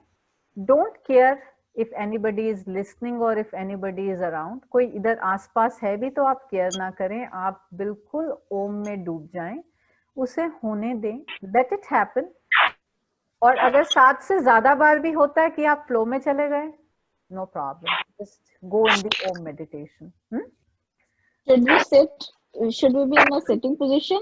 Don't care if anybody is listening or if anybody is around. कोई इधर आसपास है भी तो आप केयर ना करें, आप बिल्कुल ओम में डूब जाएं, उसे होने दें, let it happen। और अगर 7 से ज्यादा बार भी होता है कि आप फ्लो में चले गए, no problem, just go in the om meditation. Should we be in a sitting position?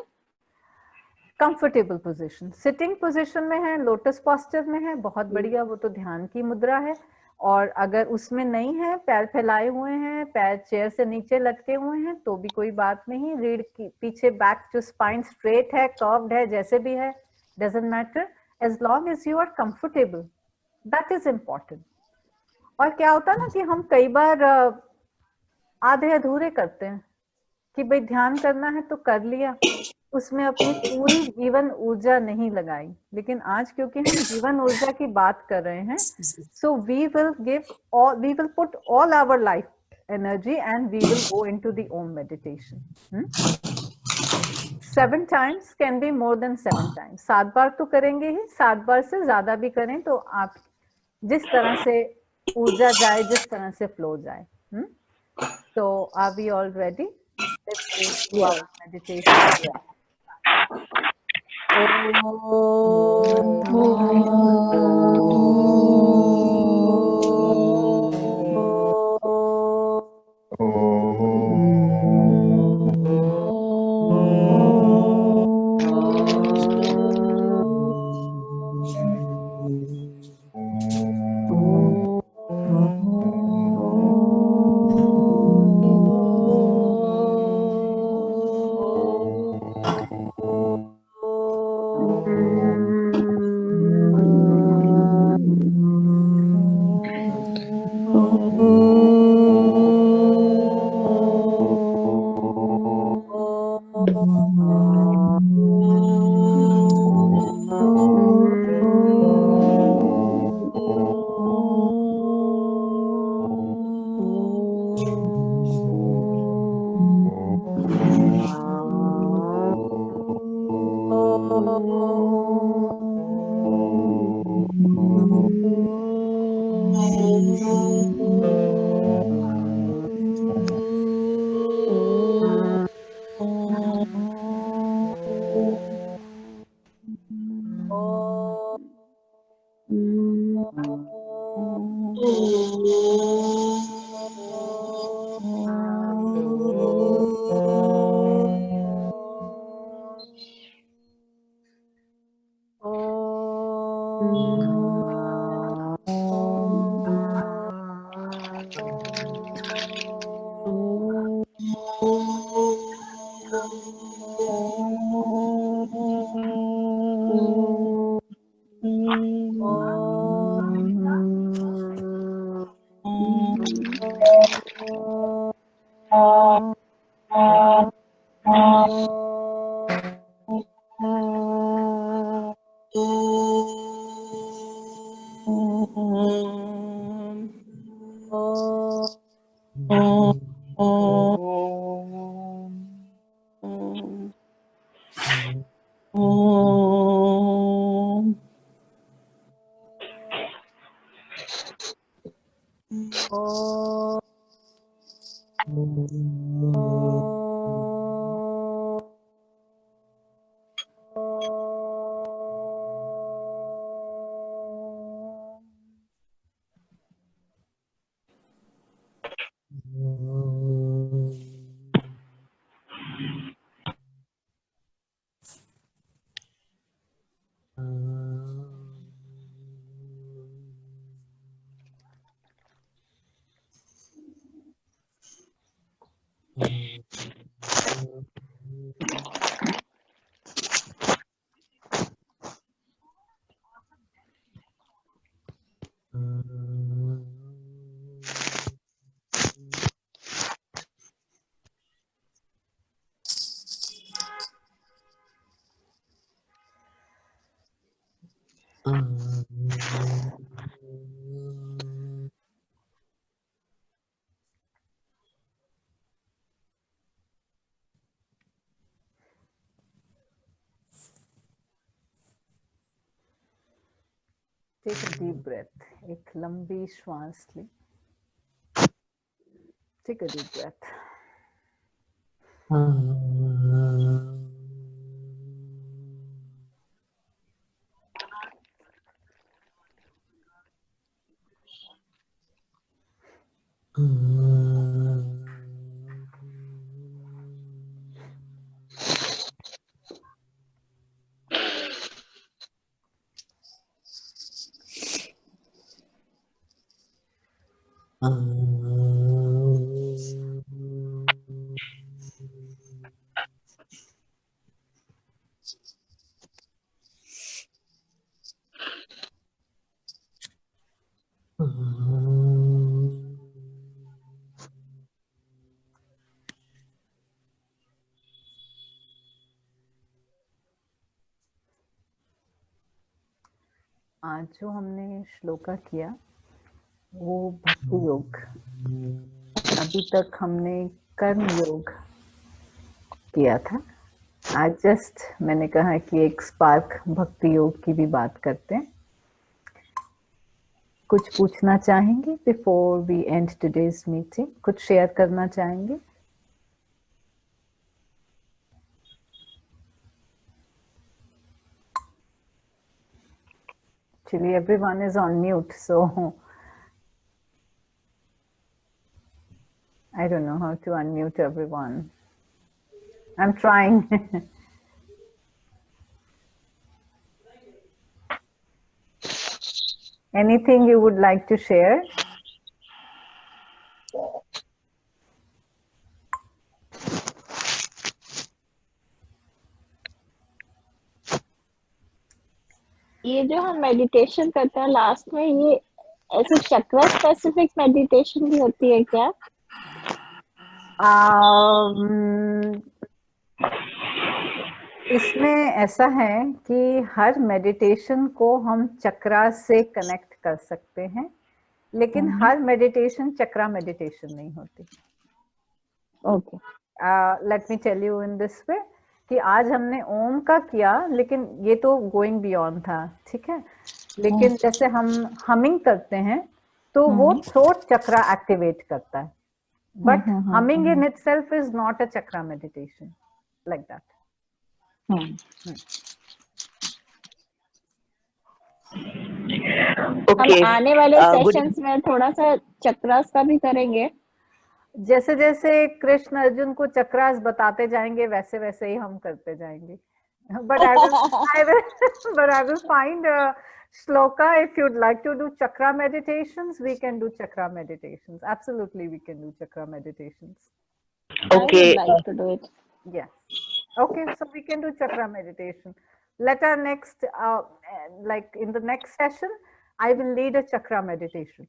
Comfortable position, sitting position में है, लोटस पोस्चर में है, बहुत बढ़िया, वो तो ध्यान की मुद्रा है। और अगर उसमें नहीं है, पैर फैलाए हुए हैं, पैर चेयर से नीचे लटके हुए हैं, तो भी कोई बात नहीं। रीढ़ की पीछे, बैक जो स्पाइन स्ट्रेट है, कर्व्ड है, जैसे भी है, doesn't matter, as long as you are comfortable, that is important. और क्या होता है ना कि हम कई बार आधे अधूरे करते हैं कि भाई ध्यान करना है तो कर लिया, उसमें अपनी पूरी जीवन ऊर्जा नहीं लगाई। लेकिन आज क्योंकि हम जीवन ऊर्जा की बात कर रहे हैं, so we will put all our life energy and we will go into the Om meditation. 7 times can be more than 7 times. 7 बार तो करेंगे ही, 7 बार से ज्यादा भी करें तो आप जिस तरह से ऊर्जा जाए, जिस तरह से फ्लो जाए। So are we all ready? Let's go to our meditation. Take a deep breath. एक लंबी श्वास लें. Take a deep breath. आज जो हमने श्लोका किया वो भक्ति योग, अभी तक हमने कर्म योग किया था। आज जस्ट मैंने कहा कि एक स्पार्क भक्ति योग की भी बात करते हैं। कुछ पूछना चाहेंगे before we end today's meeting? कुछ शेयर करना चाहेंगे? Actually, everyone is on mute, so I don't know how to unmute everyone. I'm trying. Anything you would like to share? ये जो हम मेडिटेशन करते हैं लास्ट में, ये ऐसे चक्र स्पेसिफिक मेडिटेशन भी होती है क्या? इसमें ऐसा है कि हर मेडिटेशन को हम चक्रा से कनेक्ट कर सकते हैं, लेकिन हर मेडिटेशन चक्रा मेडिटेशन नहीं होती। Okay, let me tell you in this way कि आज हमने ओम का किया, लेकिन ये तो गोइंग बियॉन्ड था, ठीक है। लेकिन जैसे हम हमिंग करते हैं तो वो थ्रोट चक्रा एक्टिवेट करता है, but humming in itself is not a chakra meditation like that. हम आने वाले सेशंस में थोड़ा सा चक्रास का भी करेंगे। जैसे जैसे कृष्ण अर्जुन को चक्रास बताते जाएंगे वैसे वैसे ही हम करते जाएंगे। But I will find a shloka. If you'd like to do chakra meditations, we can do chakra meditations. Absolutely, we can do chakra meditations. Okay. I would like to do it. Yes. Okay, so we can do chakra meditation. Let our next, like in the next session, I will lead a chakra meditation.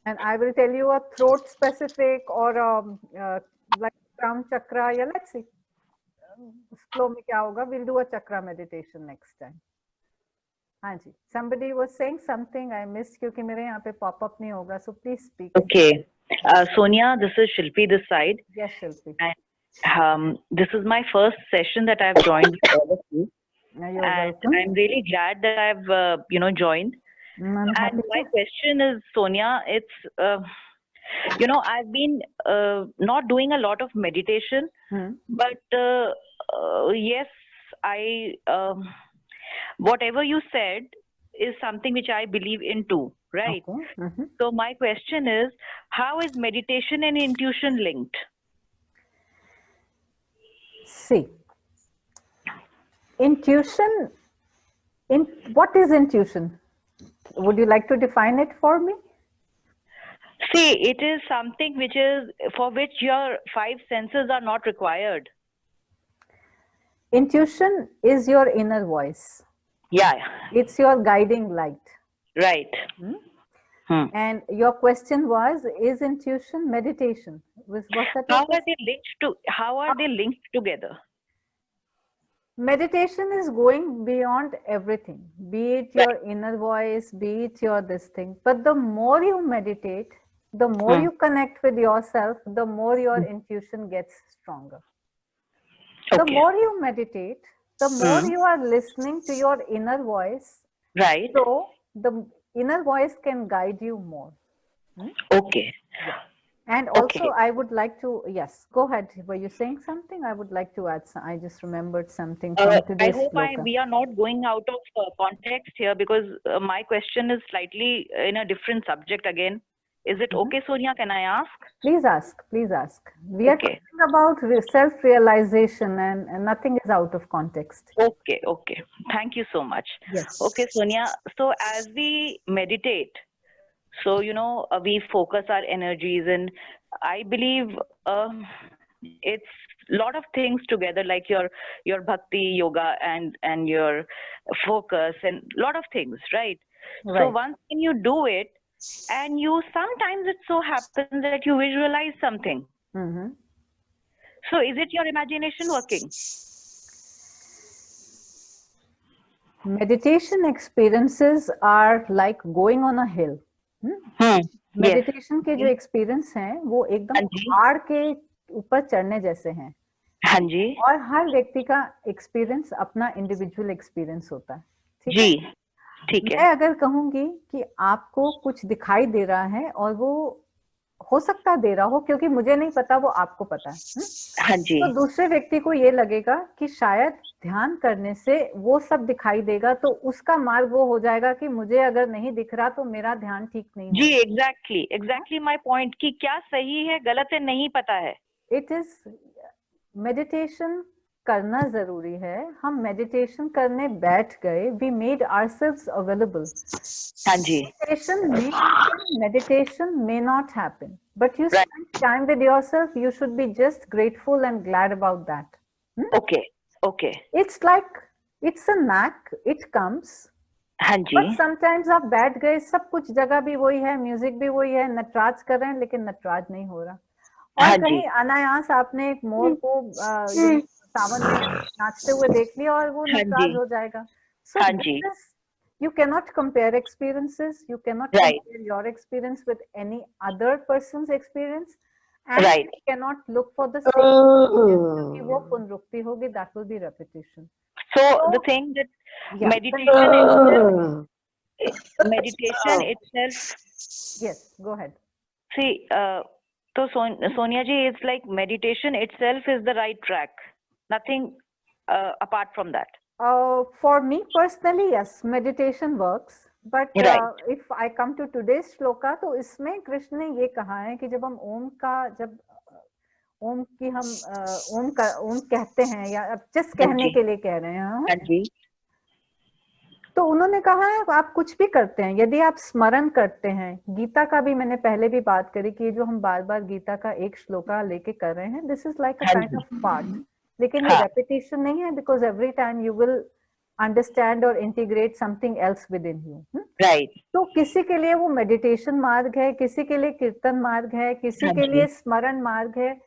And I will tell you a throat specific or like crown chakra. Yeah, let's see. Flow में क्या होगा? We'll do a chakra meditation next time. हाँ जी. Somebody was saying something I missed क्योंकि मेरे यहाँ पे pop up नहीं होगा. So please speak. Okay. Sonia, this is Shilpi this side. Yes, Shilpi. And this is my first session that I've joined with all of you. You're and welcome. I'm really glad that I've joined. And my question is, Sonia, it's I've been not doing a lot of meditation, but yes, I whatever you said is something which I believe in too, right? Okay. So my question is, how is meditation and intuition linked? See, intuition. What is intuition? Would you like to define it for me? See, it is something which is for which your five senses are not required. Intuition is your inner voice. Yeah. It's your guiding light. Right. And your question was, is intuition meditation? Was that how are they linked together? Meditation is going beyond everything, be it your inner voice, be it your this thing. But the more you meditate, the more you connect with yourself, the more your intuition gets stronger. Okay. The more you meditate, the more you are listening to your inner voice. Right. So the inner voice can guide you more. Okay. Yeah. And also, I would like to, yes, go ahead. Were you saying something? I would like to add some, I just remembered something from today's I hope shloka. we are not going out of context here, because my question is slightly in a different subject again. Is it okay, Sonia? Can I ask? Please ask. Please ask. We are talking about self-realization, and nothing is out of context. Okay. Okay. Thank you so much. Yes. Okay, Sonia. So as we meditate, so, we focus our energies, and I believe it's a lot of things together, like your bhakti, yoga, and your focus, and a lot of things, right? So once when you do it, and sometimes it so happens that you visualize something. So is it your imagination working? meditation experiences are like going on a hill. Meditation के जो एक्सपीरियंस हैं वो एकदम पहाड़ के ऊपर चढ़ने जैसे हैं. हाँ जी. और हर व्यक्ति का एक्सपीरियंस अपना इंडिविजुअल एक्सपीरियंस होता है. जी, ठीक है. मैं अगर कहूंगी कि आपको कुछ दिखाई दे रहा है और वो हो सकता दे रहा हो क्योंकि मुझे नहीं पता, वो आपको पता है. हाँ जी. तो दूसरे व्यक्ति को ये लगेगा कि शायद ध्यान करने से वो सब दिखाई देगा, तो उसका मार्ग वो हो जाएगा कि मुझे अगर नहीं दिख रहा तो मेरा ध्यान ठीक नहीं जी. एग्जैक्टली माय पॉइंट कि क्या सही है गलत है नहीं पता है. इट इज मेडिटेशन करना जरूरी है. हम मेडिटेशन करने बैठ गए, वी मेड आवरसेल्व्स अवेलेबल. हाँ जी. Meditation may not happen, but you spend time with yourself. You should be just grateful and glad about that. Okay. It's like it's a knack. It comes. हाँ जी. But sometimes आप बैठ गए, सब कुछ जगह भी वही है, म्यूजिक भी वही है, नटराज कर रहे हैं लेकिन नटराज नहीं हो रहा. और कहीं अनायास आपने एक मोर को सावन में नाचते हुए देख लिया और वो नटराज हो जाएगा. So you cannot compare experiences. You cannot compare your experience with any other person's experience, and you cannot look for the same experience क्योंकि वो पुनरुक्ति होगी. That will be repetition. So the thing that meditation itself. Yes, go ahead. See, so Sonia ji, it's like meditation itself is the right track. Nothing apart from that. For me personally, yes, meditation works. But if I come to today's shloka, तो इसमें कृष्ण ने ये कहा है कि जब हम ओम की हम ओम कहते हैं या जस्ट कहने के लिए कह रहे हैं, तो उन्होंने कहा है आप कुछ भी करते हैं, यदि आप स्मरण करते हैं. गीता का भी मैंने पहले भी बात करी कि जो हम बार बार गीता का एक श्लोका लेके कर रहे हैं, this is like a kind of part. लेकिन ये रेपिटेशन नहीं है, because every time you will understand और integrate something else within you. Right. तो किसी के लिए वो मेडिटेशन मार्ग है, किसी के लिए कीर्तन मार्ग है, किसी के लिए स्मरण मार्ग है.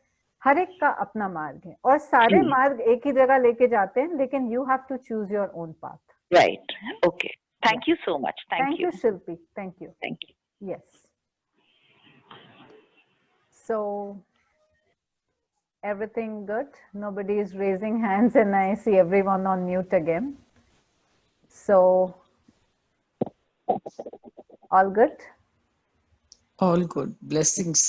हर एक का अपना मार्ग है और सारे मार्ग एक ही जगह लेके जाते हैं, लेकिन you have to choose your own path. Right. Okay. Thank you so much. Thank you Shilpi. Thank you. Yes. So everything good? Nobody is raising hands and I see everyone on mute again. So, all good? All good. Blessings.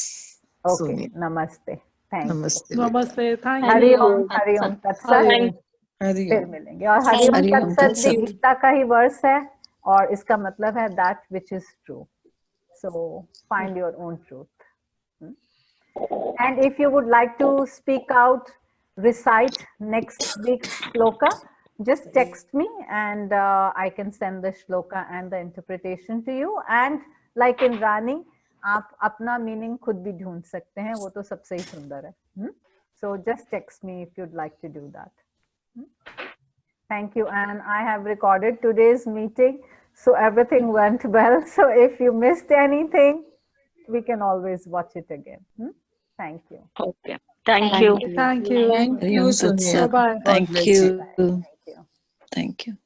Okay. Sonia. Namaste. Thank Namaste. you. Namaste. Thank Hari you. Om. Hari Om. Tatsat. फिर मिलेंगे. और हरि ओम तत्सत भी गीता का ही वर्स है और इसका मतलब है that which is true. So, find your own truth. And if you would like to speak out, recite next week's shloka, just text me and I can send the shloka and the interpretation to you. And like in Rani, आप अपना meaning खुद भी ढूंढ सकते हैं, वो तो सबसे ही सुंदर है. So just text me if you'd like to do that. Thank you. And I have recorded today's meeting, so everything went well. So if you missed anything, we can always watch it again. Thank you. Okay. Thank you. Thank you. Thank you, Sonia. Bye-bye. Thank you. Thank you. Thank you.